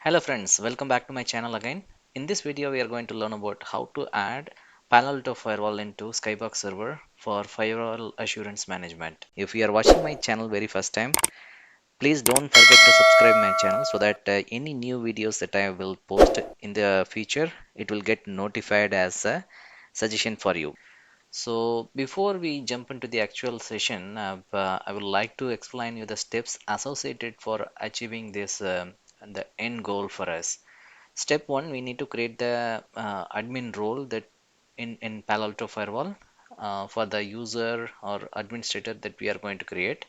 Hello friends, welcome back to my channel again. In this video we are going to learn about how to add Palo Alto Firewall into Skybox server for firewall assurance management. If you are watching my channel very first time, please don't forget to subscribe my channel so that any new videos that I will post in the future, it will get notified as a suggestion for you. So before we jump into the actual session, I would like to explain you the steps associated for achieving this the end goal for us. Step one, we need to create the admin role that in Palo Alto Firewall for the user or administrator that we are going to create.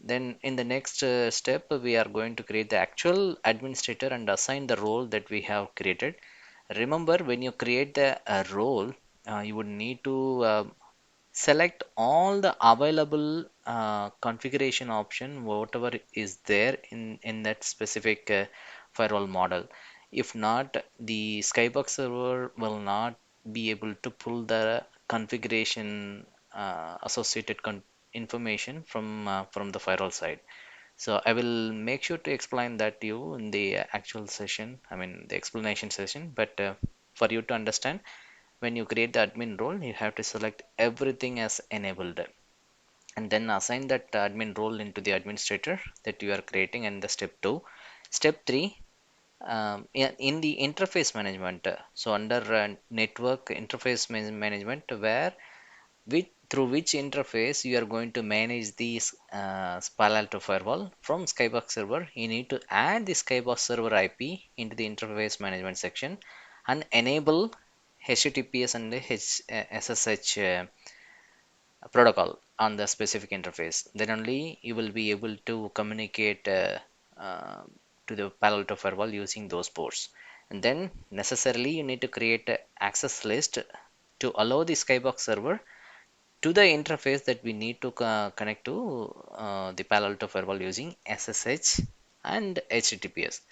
Then in the next step, we are going to create the actual administrator and assign the role that we have created. Remember, when you create the role, you would need to select all the available configuration option whatever is there in that specific firewall model. If not, the Skybox server will not be able to pull the configuration associated information from the firewall side. So I will make sure to explain that to you in the actual session, I mean the explanation session. But for you to understand, when you create the admin role, you have to select everything as enabled and then assign that admin role into the administrator that you are creating. And the step 2, step 3, in the interface management, so under network interface management, where through which interface you are going to manage the Palo Alto firewall from Skybox server, you need to add the Skybox server IP into the interface management section and enable HTTPS and SSH protocol on the specific interface. Then only you will be able to communicate uh, to the Palo Alto firewall using those ports. And then necessarily you need to create an access list to allow the Skybox server to the interface that we need to connect to the Palo Alto firewall using SSH and HTTPS.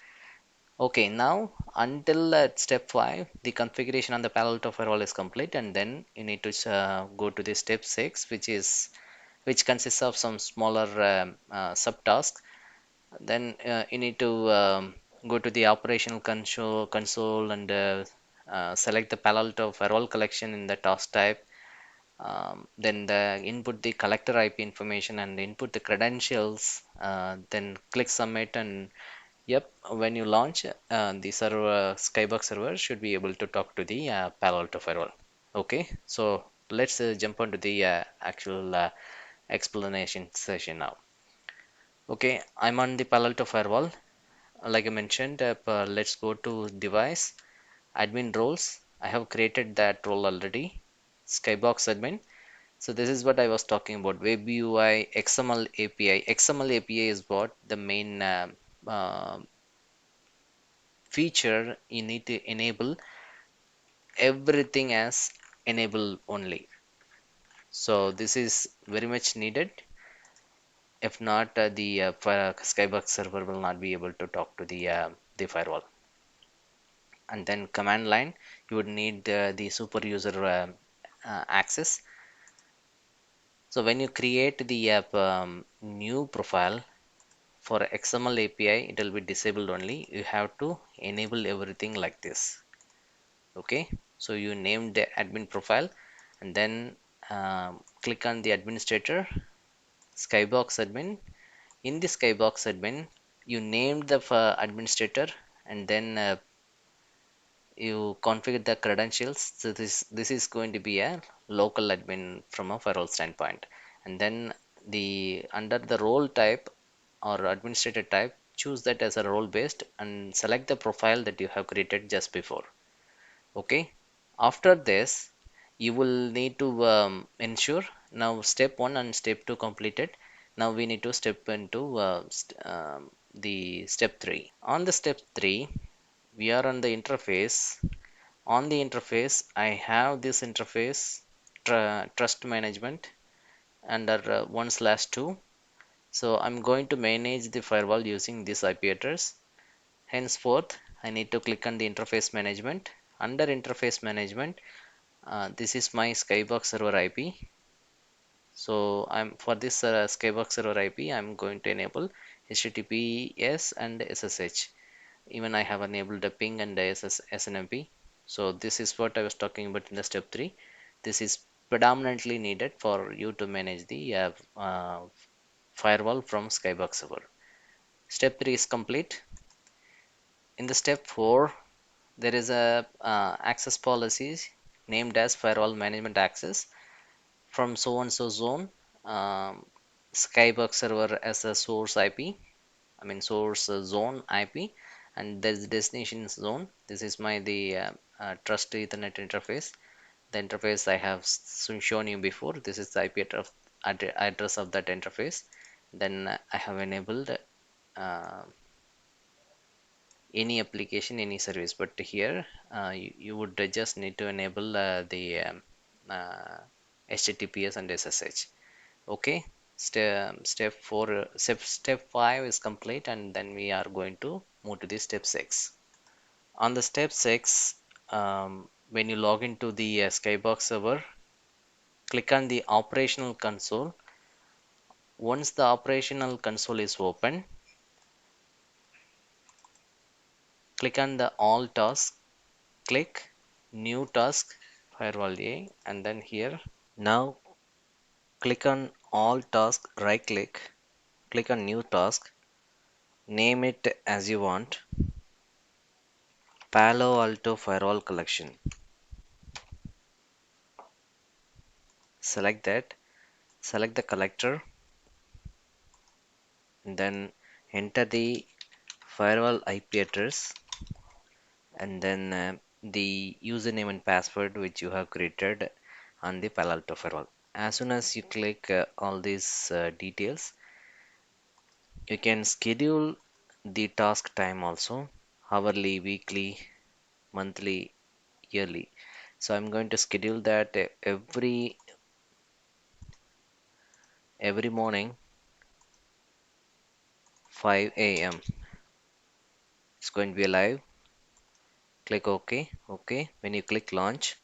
Okay, now until step 5, the configuration on the Palo Alto firewall is complete, and then you need to go to the step 6, which consists of some smaller subtasks. Then you need to go to the operational console and select the Palo Alto firewall collection in the task type. Then input the collector IP information and input the credentials. Then click submit, and yep, when you launch, the server Skybox server should be able to talk to the Palo Alto firewall. Okay, so let's jump onto the actual explanation session now. Okay, I'm on the Palo Alto firewall. Like I mentioned, let's go to device, admin roles. I have created that role already, Skybox admin. So this is what I was talking about, Web UI XML API. XML API is what the main uh, feature you need to enable everything as enable only. So this is very much needed. If not, the Skybox server will not be able to talk to the firewall. And then command line, you would need the super user access. So when you create the new profile for XML API, it will be disabled only. You have to enable everything like this. Okay, so you name the admin profile and then click on the administrator, Skybox admin. In the Skybox admin, you named the administrator, and then you configure the credentials. So this is going to be a local admin from a firewall standpoint. And then the under the role type or administrator type, choose that as a role based and select the profile that you have created just before. Okay, after this you will need to ensure now step 1 and step 2 completed. Now we need to step into the step 3. On the step 3, we are on the interface. On the interface, I have this interface trust management under 1/2. So I'm going to manage the firewall using this IP address. Henceforth, I need to click on the interface management. Under interface management, this is my Skybox server IP. So I'm for this Skybox server IP, I'm going to enable HTTPS and SSH. even I have enabled the ping and the SNMP. So this is what I was talking about in the step 3. This is predominantly needed for you to manage the firewall from Skybox server. Step 3 is complete. In the step 4, there is a access policy named as firewall management access from so and so zone. Skybox server as a source IP, I mean source zone IP, and there's destination zone. This is my the trust Ethernet interface. The interface I have shown you before. This is the IP address of that interface. Then I have enabled uh, any application, any service, but here you would just need to enable the HTTPS and SSH. Okay, step 4, step 5 is complete, and then we are going to move to the step 6. On the step 6, when you log into the Skybox server, click on the operational console. Once the operational console is open, click on the all tasks, click new task firewall A, and then here now click on all task, right click on new task, name it as you want, Palo Alto Firewall collection. Select that, select the collector, and then enter the firewall IP address, and then the username and password which you have created on the Palo Alto Firewall. As soon as you click all these details, you can schedule the task time also, hourly, weekly, monthly, yearly. So I'm going to schedule that every morning 5 a.m. It's going to be live. Click OK. OK. When you click launch,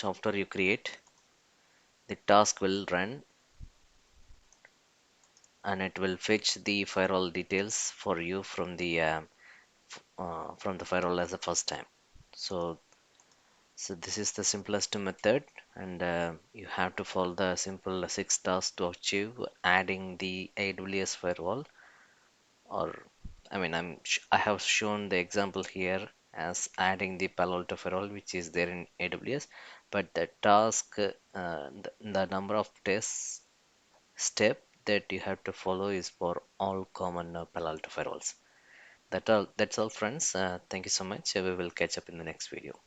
after you create, the task will run and it will fetch the firewall details for you from the firewall as the first time. So this is the simplest method, and you have to follow the simple 6 tasks to achieve adding the AWS firewall. Or I have shown the example here as adding the Palo Alto firewall, which is there in AWS, but the task, the number of tests step that you have to follow is for all common Palo Alto firewalls. That's all friends. Thank you so much. We will catch up in the next video.